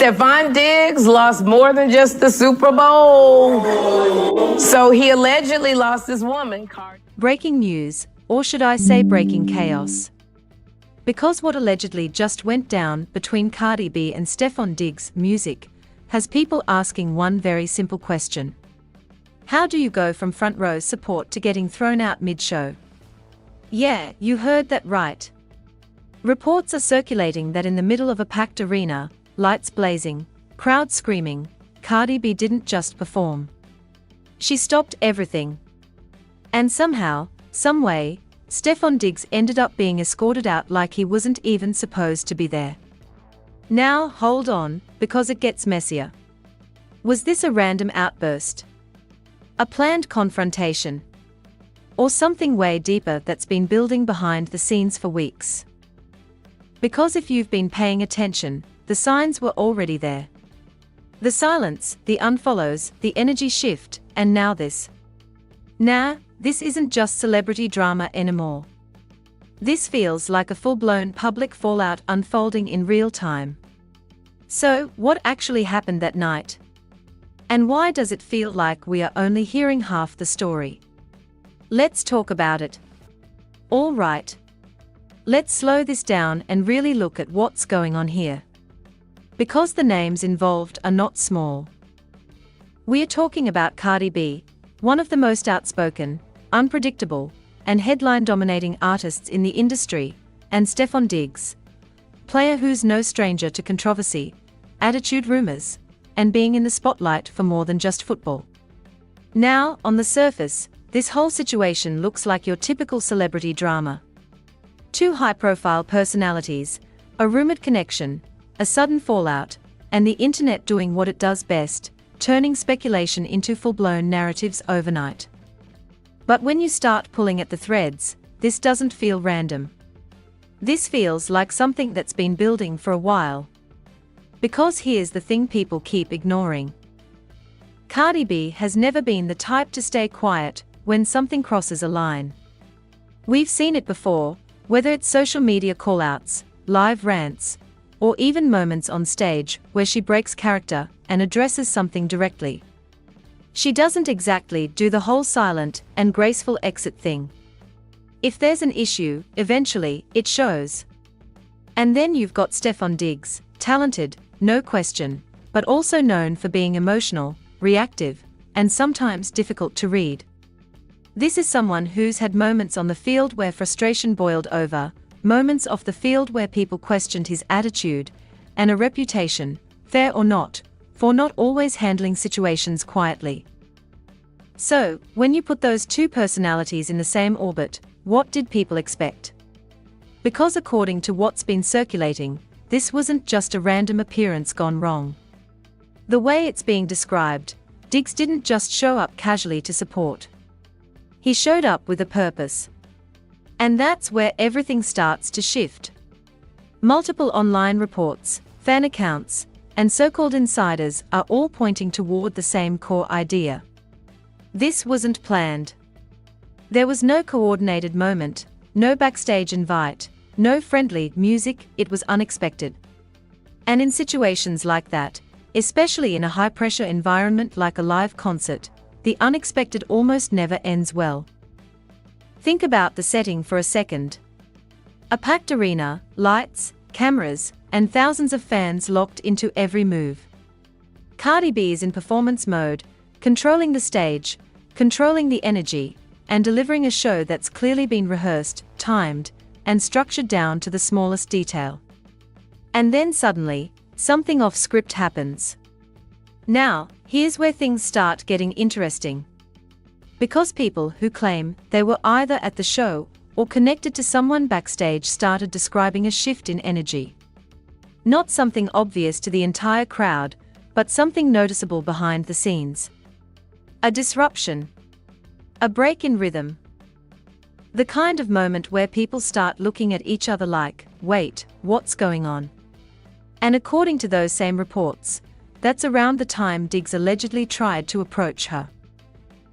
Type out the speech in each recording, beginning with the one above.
Stefon Diggs lost more than just the Super Bowl. So he allegedly lost his woman, Cardi. Breaking news, or should I say breaking chaos. Because what allegedly just went down between Cardi B and Stefon Diggs' music has people asking one very simple question. How do you go from front row support to getting thrown out mid-show? Yeah, you heard that right. Reports are circulating that in the middle of a packed arena, lights blazing, crowd screaming, Cardi B didn't just perform. She stopped everything. And somehow, someway, Stefon Diggs ended up being escorted out like he wasn't even supposed to be there. Now, hold on, because it gets messier. Was this a random outburst? A planned confrontation? Or something way deeper that's been building behind the scenes for weeks? Because if you've been paying attention, the signs were already there. The silence, the unfollows, the energy shift, and now this. Nah, this isn't just celebrity drama anymore. This feels like a full-blown public fallout unfolding in real time. So, what actually happened that night? And why does it feel like we are only hearing half the story? Let's talk about it. All right. Let's slow this down and really look at what's going on here. Because the names involved are not small. We are talking about Cardi B, one of the most outspoken, unpredictable, and headline-dominating artists in the industry, and Stefon Diggs, player who's no stranger to controversy, attitude rumors, and being in the spotlight for more than just football. Now, on the surface, this whole situation looks like your typical celebrity drama. Two high-profile personalities, a rumored connection, a sudden fallout, and the internet doing what it does best, turning speculation into full-blown narratives overnight. But when you start pulling at the threads, this doesn't feel random. This feels like something that's been building for a while. Because here's the thing people keep ignoring. Cardi B has never been the type to stay quiet when something crosses a line. We've seen it before, whether it's social media callouts, live rants, or even moments on stage where she breaks character and addresses something directly. She doesn't exactly do the whole silent and graceful exit thing. If there's an issue, eventually, it shows. And then you've got Stefon Diggs, talented, no question, but also known for being emotional, reactive, and sometimes difficult to read. This is someone who's had moments on the field where frustration boiled over, moments off the field where people questioned his attitude, and a reputation, fair or not, for not always handling situations quietly. So, when you put those two personalities in the same orbit, what did people expect? Because according to what's been circulating, this wasn't just a random appearance gone wrong. The way it's being described, Diggs didn't just show up casually to support. He showed up with a purpose. And that's where everything starts to shift. Multiple online reports, fan accounts, and so-called insiders are all pointing toward the same core idea. This wasn't planned. There was no coordinated moment, no backstage invite, no friendly music, it was unexpected. And in situations like that, especially in a high-pressure environment like a live concert, the unexpected almost never ends well. Think about the setting for a second. A packed arena, lights, cameras, and thousands of fans locked into every move. Cardi B is in performance mode, controlling the stage, controlling the energy, and delivering a show that's clearly been rehearsed, timed, and structured down to the smallest detail. And then suddenly, something off script happens. Now, here's where things start getting interesting. Because people who claim they were either at the show or connected to someone backstage started describing a shift in energy. Not something obvious to the entire crowd, but something noticeable behind the scenes. A disruption. A break in rhythm. The kind of moment where people start looking at each other like, wait, what's going on? And according to those same reports, that's around the time Diggs allegedly tried to approach her.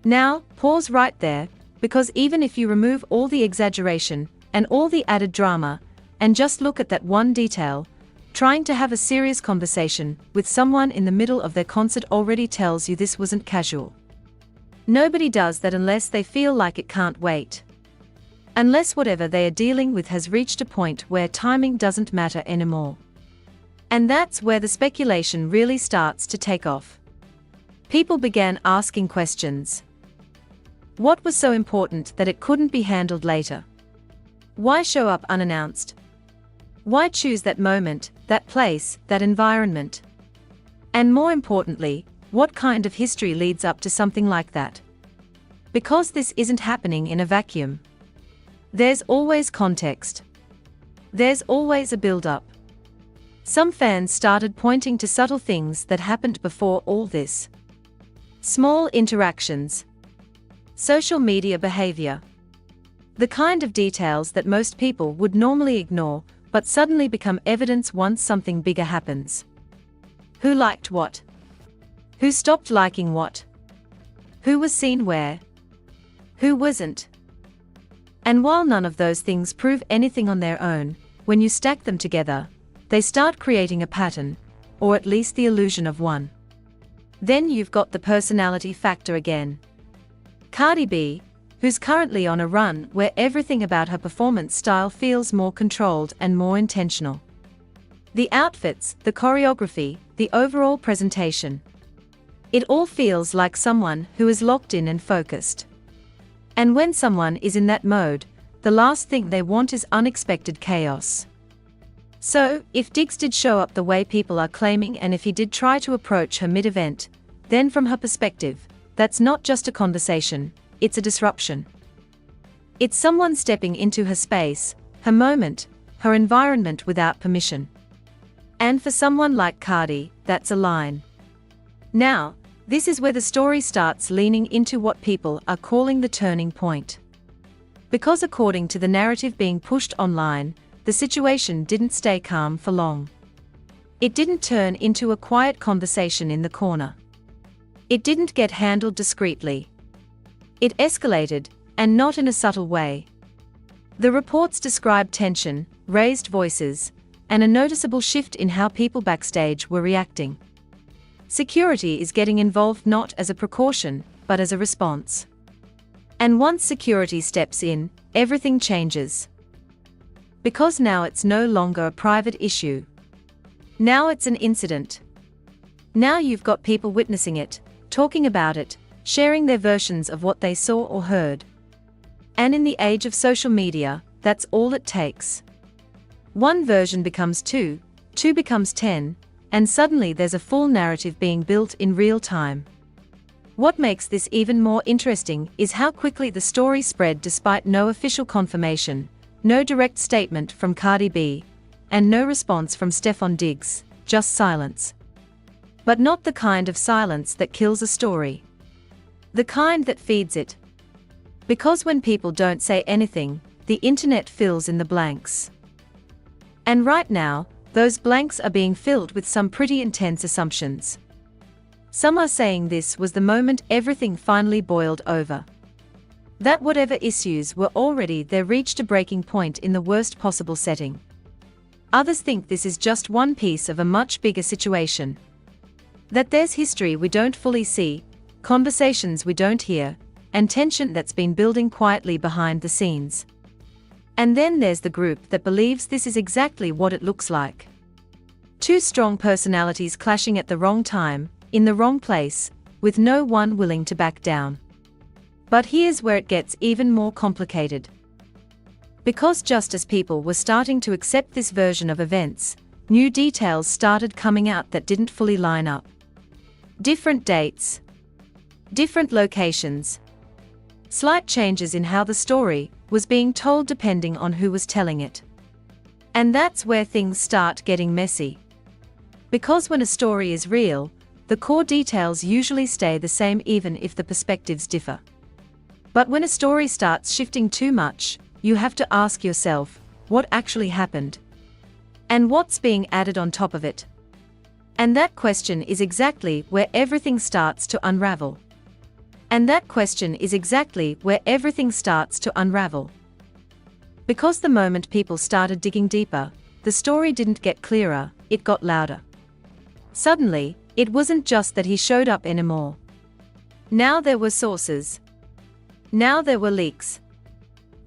Now, pause right there, because even if you remove all the exaggeration and all the added drama, and just look at that one detail, Trying to have a serious conversation with someone in the middle of their concert already tells you this wasn't casual. Nobody does that unless they feel like it can't wait. Unless whatever they are dealing with has reached a point where timing doesn't matter anymore. And that's where the speculation really starts to take off. People began asking questions. What was so important that it couldn't be handled later? Why show up unannounced? Why choose that moment, that place, that environment? And more importantly, what kind of history leads up to something like that? Because this isn't happening in a vacuum. There's always context. There's always a build-up. Some fans started pointing to subtle things that happened before all this. Small interactions. Social media behavior. The kind of details that most people would normally ignore, but suddenly become evidence once something bigger happens. Who liked what? Who stopped liking what? Who was seen where? Who wasn't? And while none of those things prove anything on their own, when you stack them together, they start creating a pattern, or at least the illusion of one. Then you've got the personality factor again. Cardi B, who's currently on a run where everything about her performance style feels more controlled and more intentional. The outfits, the choreography, the overall presentation. It all feels like someone who is locked in and focused. And when someone is in that mode, the last thing they want is unexpected chaos. So, if Diggs did show up the way people are claiming, and if he did try to approach her mid-event, then from her perspective, that's not just a conversation, it's a disruption. It's someone stepping into her space, her moment, her environment without permission. And for someone like Cardi, that's a line. Now, this is where the story starts leaning into what people are calling the turning point. Because according to the narrative being pushed online, the situation didn't stay calm for long. It didn't turn into a quiet conversation in the corner. It didn't get handled discreetly. It escalated, and not in a subtle way. The reports described tension, raised voices, and a noticeable shift in how people backstage were reacting. Security is getting involved not as a precaution, but as a response. And once security steps in, everything changes. Because now it's no longer a private issue. Now it's an incident. Now you've got people witnessing it, talking about it, sharing their versions of what they saw or heard. And in the age of social media, that's all it takes. One version becomes two becomes 10, and suddenly there's a full narrative being built in real time. What makes this even more interesting is how quickly the story spread despite no official confirmation, no direct statement from Cardi B, and no response from Stefon Diggs, just silence. But not the kind of silence that kills a story. The kind that feeds it. Because when people don't say anything, the internet fills in the blanks. And right now, those blanks are being filled with some pretty intense assumptions. Some are saying this was the moment everything finally boiled over. That whatever issues were already there reached a breaking point in the worst possible setting. Others think this is just one piece of a much bigger situation. That there's history we don't fully see, conversations we don't hear, and tension that's been building quietly behind the scenes. And then there's the group that believes this is exactly what it looks like. Two strong personalities clashing at the wrong time, in the wrong place, with no one willing to back down. But here's where it gets even more complicated. Because just as people were starting to accept this version of events, new details started coming out that didn't fully line up. Different dates. Different locations. Slight changes in how the story was being told depending on who was telling it. And that's where things start getting messy. Because when a story is real, the core details usually stay the same even if the perspectives differ. But when a story starts shifting too much, you have to ask yourself, what actually happened? And what's being added on top of it? And that question is exactly where everything starts to unravel. Because the moment people started digging deeper, the story didn't get clearer, it got louder. Suddenly, it wasn't just that he showed up anymore. Now there were sources. Now there were leaks.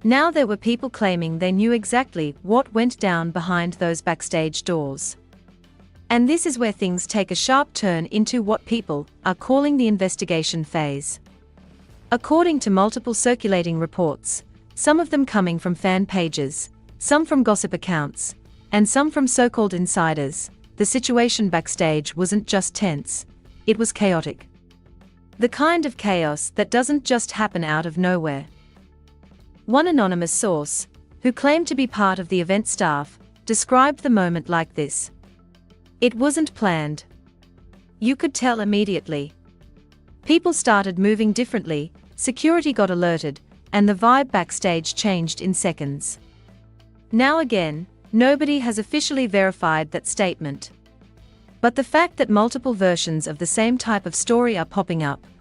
Now there were people claiming they knew exactly what went down behind those backstage doors. And this is where things take a sharp turn into what people are calling the investigation phase. According to multiple circulating reports, some of them coming from fan pages, some from gossip accounts, and some from so-called insiders, the situation backstage wasn't just tense, it was chaotic. The kind of chaos that doesn't just happen out of nowhere. One anonymous source, who claimed to be part of the event staff, described the moment like this. It wasn't planned. You could tell immediately. People started moving differently, security got alerted, and the vibe backstage changed in seconds. Now again, nobody has officially verified that statement. But the fact that multiple versions of the same type of story are popping up